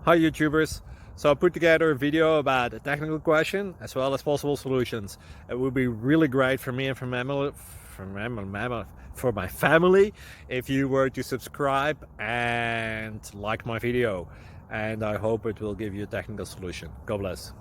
Hi YouTubers! So I put together a video about a technical question as well as possible solutions. It would be really great for me and for my family if you were to subscribe and like my video, and I hope it will give you a technical solution. God bless.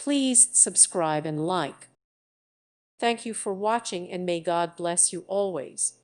Please subscribe and like. Thank you for watching, and may God bless you always.